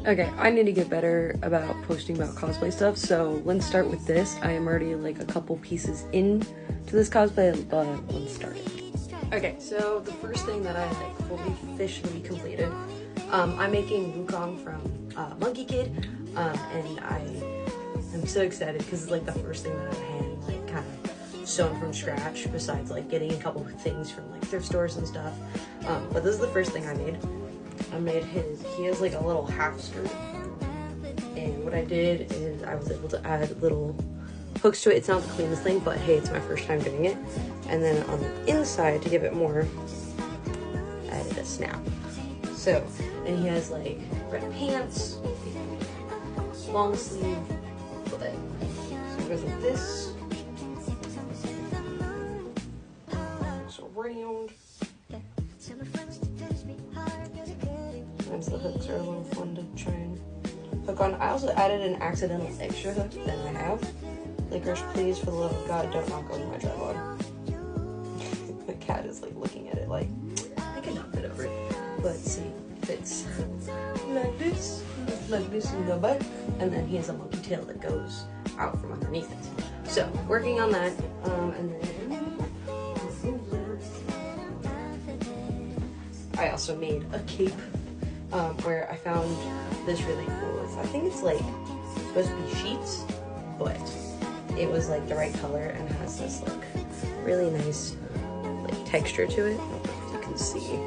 Okay, I need to get better about posting about cosplay stuff, so let's start with this. I am already like a couple pieces in to this cosplay, but let's start it. Okay, so the first thing that I like fully officially completed, I'm making Wukong from Monkey Kid, and I am so excited because it's like the first thing that I've hand like kind of sewn from scratch, besides like getting a couple of things from like thrift stores and stuff. But this is the first thing I made. I made he has like a little half skirt, and what I did is I was able to add little hooks to it. It's not the cleanest thing, but hey, it's my first time doing it. And then on the inside, to give it more, I added a snap. So, and he has like red pants, long sleeve, so it goes like this, so round. Sometimes the hooks are a little fun to try and hook on. I also added an accidental extra hook that I have. Licorice, please, for the love of God, don't knock over my tripod. The cat is like looking at it like, I can knock it over it. But see, it fits like this in the back, and then he has a monkey tail that goes out from underneath it. So, working on that, and then I also made a cape, where I found this really cool. I think it's like supposed to be sheets, but it was like the right color and has this like really nice like texture to it. I don't know if you can see.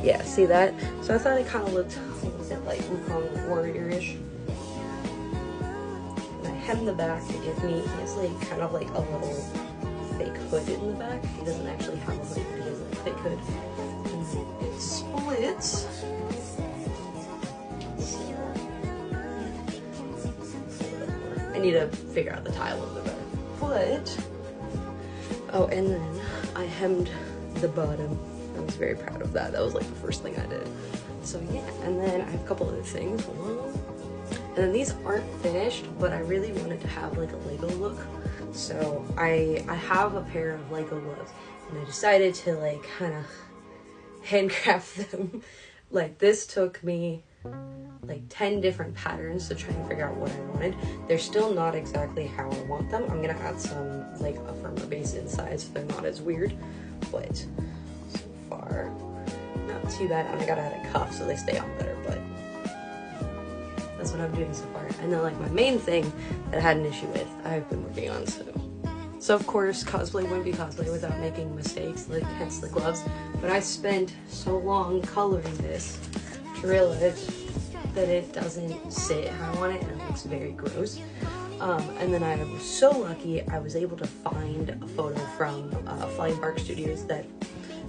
Yeah, see that? So I thought it kind of looked a little bit like Wukong Warrior-ish. And I hemmed the back to give me, he has like kind of like a little fake hood in the back. He doesn't actually have a hood, but he has like a fake hood. And it splits. I need to figure out the tie a little bit better. But, oh, and then I hemmed the bottom. I was very proud of that. That was like the first thing I did. So yeah, and then I have a couple other things. And then these aren't finished, but I really wanted to have like a Lego look. So I have a pair of Lego gloves, and I decided to like kind of handcraft them. Like this took me like 10 different patterns to try and figure out what I wanted. They're still not exactly how I want them. I'm gonna add some like a firmer base inside so they're not as weird, but so far not too bad. And I gotta add a cuff so they stay on better, but that's what I'm doing so far. And then like my main thing that I had an issue with, I've been working on. So of course cosplay wouldn't be cosplay without making mistakes, like hence the gloves. But I spent so long coloring this to realize that it doesn't sit how I want it, and it looks very gross. And then I was so lucky I was able to find a photo from Flying Bark Studios that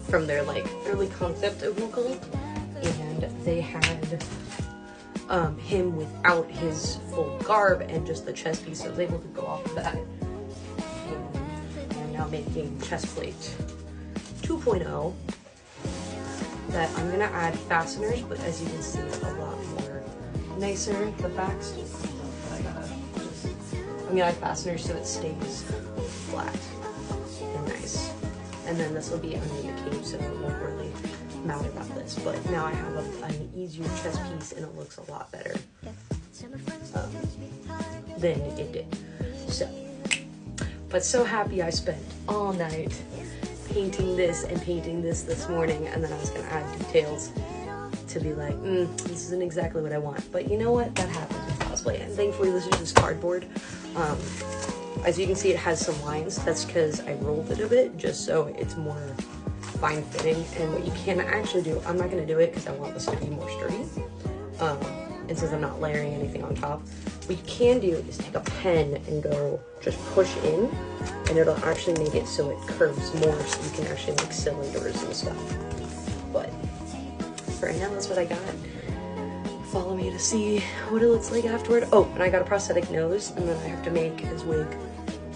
from their like early concept of Wukong, and they had him without his full garb and just the chest piece. So I was able to go off of that. And I'm now making chest plate 2.0 that I'm gonna add fasteners, but as you can see, it's a lot more nicer. The back still comes up, but I'm gonna add fasteners so it stays flat and nice. And then this will be under the cape, so it won't really matter about this. But now I have an easier chest piece, and it looks a lot better than it did. So, but so happy I spent all night painting this and painting this morning, and then I was gonna add details to be like, this isn't exactly what I want. But you know what? That happens with cosplay, and thankfully this is just cardboard. As you can see, it has some lines. That's because I rolled it a bit, just so it's more fine fitting. And what you can actually do, I'm not gonna do it because I want this to be more sturdy. And since I'm not layering anything on top, what you can do is take a pen and go just push in, and it'll actually make it so it curves more, so you can actually make cylinders and stuff. But for right now, that's what I got. Follow me to see what it looks like afterward. Oh, and I got a prosthetic nose, and then I have to make his wig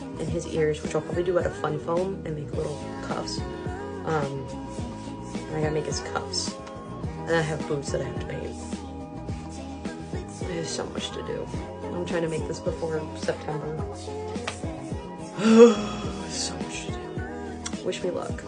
and his ears, which I'll probably do out of fun foam and make little cuffs. And I gotta make his cuffs. And I have boots that I have to paint. There's so much to do. I'm trying to make this before September. So much to do. Wish me luck.